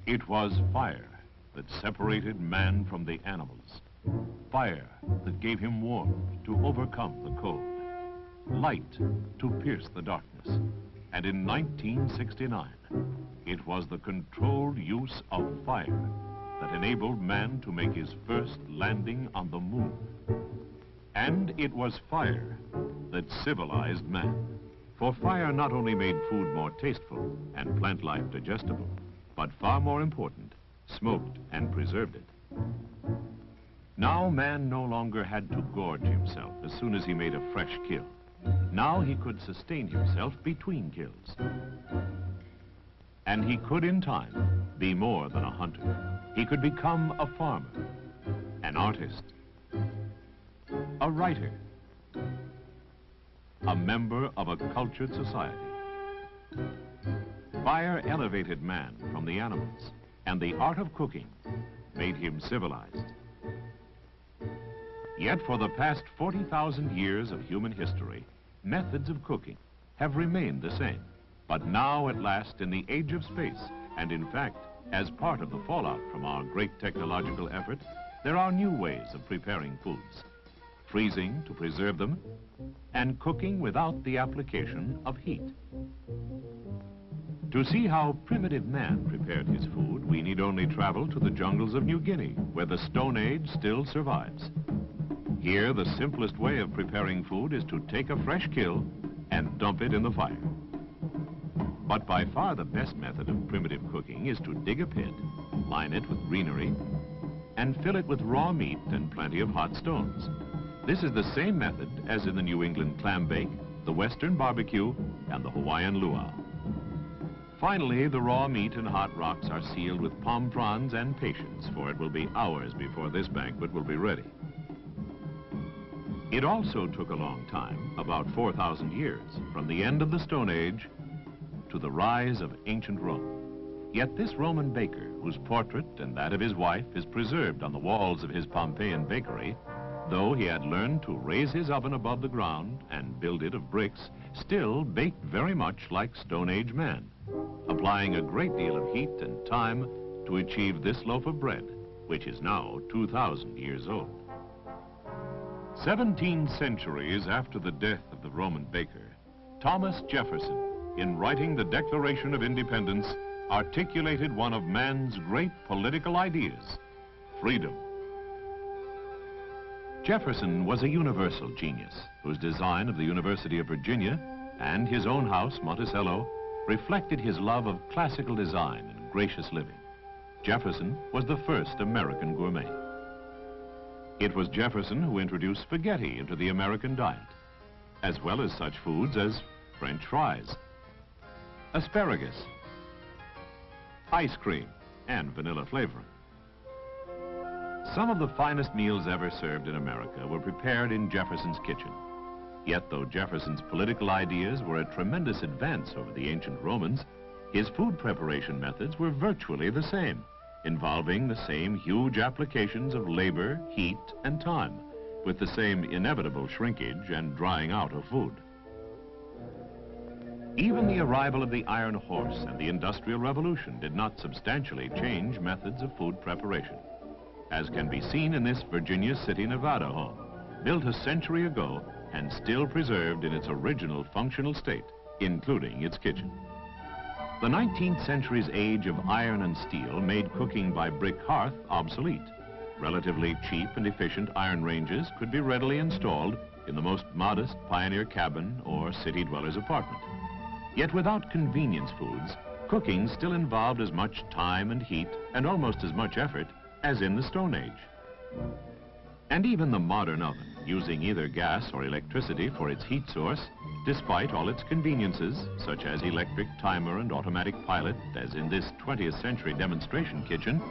It was fire that separated man from the animals. Fire that gave him warmth to overcome the cold. Light to pierce the darkness. And in 1969, it was the controlled use of fire that enabled man to make his first landing on the moon. And it was fire that civilized man. For fire not only made food more tasteful and plant life digestible, but far more important, smoked and preserved it. Now man no longer had to gorge himself as soon as he made a fresh kill. Now he could sustain himself between kills. And he could in time be more than a hunter. He could become a farmer, an artist, a writer, a member of a cultured society. Fire elevated man from the animals, and the art of cooking made him civilized. Yet for the past 40,000 years of human history, methods of cooking have remained the same. But now at last, in the age of space, and in fact, as part of the fallout from our great technological effort, there are new ways of preparing foods. Freezing to preserve them, and cooking without the application of heat. To see how primitive man prepared his food, we need only travel to the jungles of New Guinea, where the Stone Age still survives. Here, the simplest way of preparing food is to take a fresh kill and dump it in the fire. But by far the best method of primitive cooking is to dig a pit, line it with greenery, and fill it with raw meat and plenty of hot stones. This is the same method as in the New England clam bake, the Western barbecue, and the Hawaiian luau. Finally, the raw meat and hot rocks are sealed with palm fronds and patience, for it will be hours before this banquet will be ready. It also took a long time, about 4,000 years, from the end of the Stone Age to the rise of ancient Rome. Yet this Roman baker, whose portrait and that of his wife is preserved on the walls of his Pompeian bakery, though he had learned to raise his oven above the ground and build it of bricks, still baked very much like Stone Age man, applying a great deal of heat and time to achieve this loaf of bread, which is now 2,000 years old. 17 centuries after the death of the Roman baker, Thomas Jefferson, in writing the Declaration of Independence, articulated one of man's great political ideas, freedom. Jefferson was a universal genius whose design of the University of Virginia and his own house, Monticello, reflected his love of classical design and gracious living. Jefferson was the first American gourmet. It was Jefferson who introduced spaghetti into the American diet, as well as such foods as French fries, asparagus, ice cream, and vanilla flavoring. Some of the finest meals ever served in America were prepared in Jefferson's kitchen. Yet though Jefferson's political ideas were a tremendous advance over the ancient Romans, his food preparation methods were virtually the same, involving the same huge applications of labor, heat, and time, with the same inevitable shrinkage and drying out of food. Even the arrival of the iron horse and the Industrial Revolution did not substantially change methods of food preparation, as can be seen in this Virginia City, Nevada home, built a century ago and still preserved in its original functional state, including its kitchen. The 19th century's age of iron and steel made cooking by brick hearth obsolete. Relatively cheap and efficient iron ranges could be readily installed in the most modest pioneer cabin or city dweller's apartment. Yet without convenience foods, cooking still involved as much time and heat and almost as much effort as in the Stone Age. And even the modern oven, using either gas or electricity for its heat source, despite all its conveniences, such as electric timer and automatic pilot, as in this 20th century demonstration kitchen,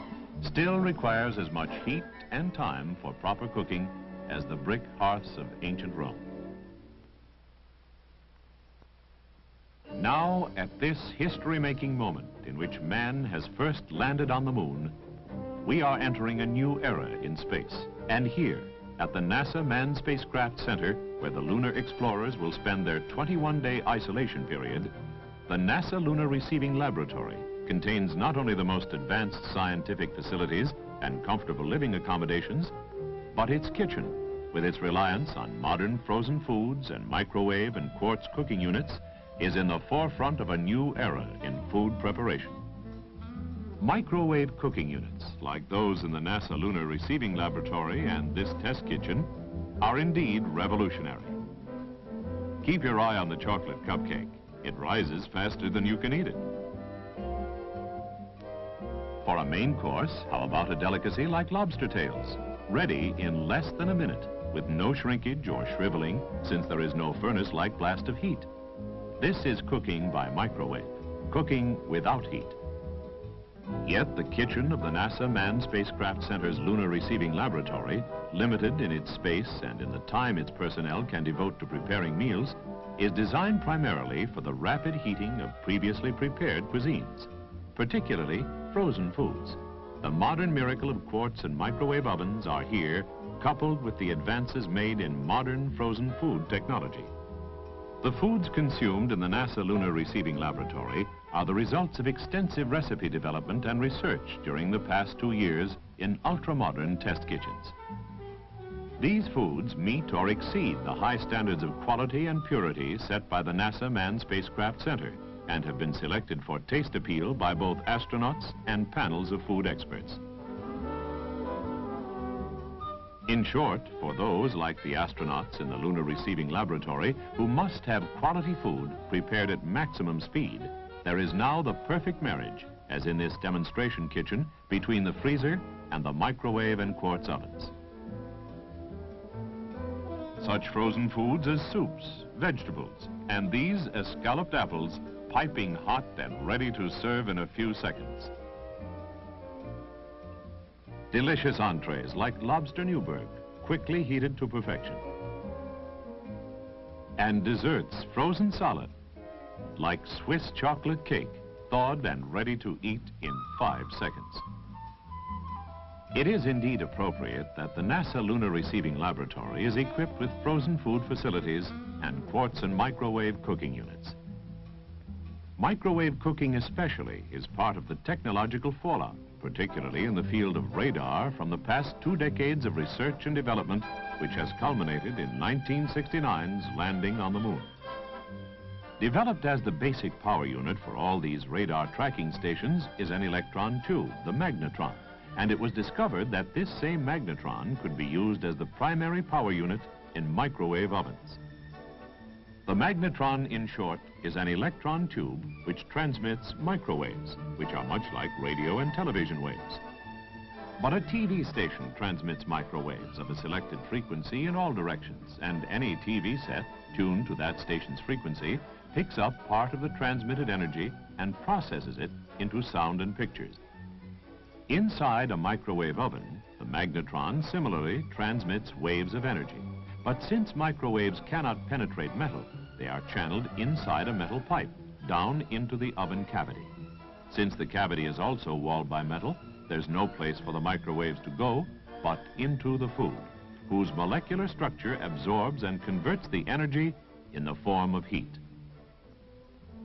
still requires as much heat and time for proper cooking as the brick hearths of ancient Rome. Now, at this history-making moment in which man has first landed on the moon, we are entering a new era in space. And here, at the NASA Manned Spacecraft Center, where the lunar explorers will spend their 21-day isolation period, the NASA Lunar Receiving Laboratory contains not only the most advanced scientific facilities and comfortable living accommodations, but its kitchen, with its reliance on modern frozen foods and microwave and quartz cooking units, is in the forefront of a new era in food preparation. Microwave cooking units, like those in the NASA Lunar Receiving Laboratory and this test kitchen, are indeed revolutionary. Keep your eye on the chocolate cupcake. It rises faster than you can eat it. For a main course, how about a delicacy like lobster tails? Ready in less than a minute, with no shrinkage or shriveling, since there is no furnace-like blast of heat. This is cooking by microwave, cooking without heat. Yet the kitchen of the NASA Manned Spacecraft Center's Lunar Receiving Laboratory, limited in its space and in the time its personnel can devote to preparing meals, is designed primarily for the rapid heating of previously prepared cuisines, particularly frozen foods. The modern miracle of quartz and microwave ovens are here, coupled with the advances made in modern frozen food technology. The foods consumed in the NASA Lunar Receiving Laboratory are the results of extensive recipe development and research during the past 2 years in ultra-modern test kitchens. These foods meet or exceed the high standards of quality and purity set by the NASA Manned Spacecraft Center and have been selected for taste appeal by both astronauts and panels of food experts. In short, for those like the astronauts in the Lunar Receiving Laboratory who must have quality food prepared at maximum speed, there is now the perfect marriage, as in this demonstration kitchen, between the freezer and the microwave and quartz ovens. Such frozen foods as soups, vegetables, and these escalloped apples, piping hot and ready to serve in a few seconds. Delicious entrees like lobster Newburg, quickly heated to perfection. And desserts frozen solid, like Swiss chocolate cake, thawed and ready to eat in 5 seconds. It is indeed appropriate that the NASA Lunar Receiving Laboratory is equipped with frozen food facilities and quartz and microwave cooking units. Microwave cooking especially is part of the technological fallout, particularly in the field of radar from the past 2 decades of research and development, which has culminated in 1969's landing on the moon. Developed as the basic power unit for all these radar tracking stations is an electron tube, the magnetron, and it was discovered that this same magnetron could be used as the primary power unit in microwave ovens. The magnetron, in short, is an electron tube which transmits microwaves, which are much like radio and television waves. But a TV station transmits microwaves of a selected frequency in all directions, and any TV set tuned to that station's frequency picks up part of the transmitted energy and processes it into sound and pictures. Inside a microwave oven, the magnetron similarly transmits waves of energy. But since microwaves cannot penetrate metal, they are channeled inside a metal pipe, down into the oven cavity. Since the cavity is also walled by metal, there's no place for the microwaves to go but into the food, whose molecular structure absorbs and converts the energy in the form of heat.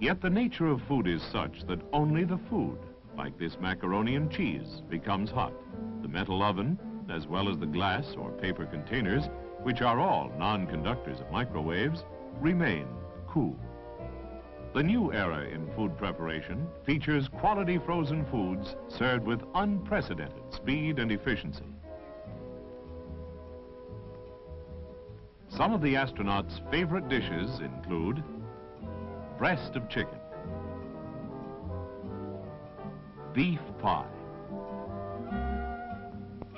Yet the nature of food is such that only the food, like this macaroni and cheese, becomes hot. The metal oven, as well as the glass or paper containers, which are all non-conductors of microwaves, remain cool. The new era in food preparation features quality frozen foods served with unprecedented speed and efficiency. Some of the astronauts' favorite dishes include breast of chicken, beef pie,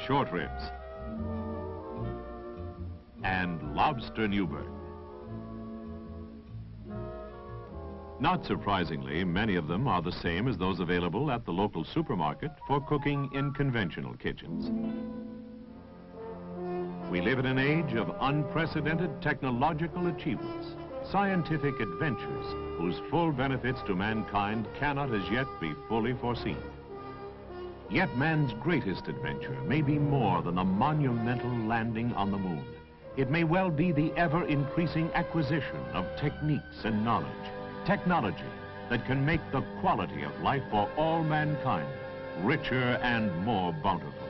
short ribs, and lobster Newburg. Not surprisingly, many of them are the same as those available at the local supermarket for cooking in conventional kitchens. We live in an age of unprecedented technological achievements, scientific adventures whose full benefits to mankind cannot as yet be fully foreseen. Yet man's greatest adventure may be more than a monumental landing on the moon. It may well be the ever-increasing acquisition of techniques and knowledge, technology, that can make the quality of life for all mankind richer and more bountiful.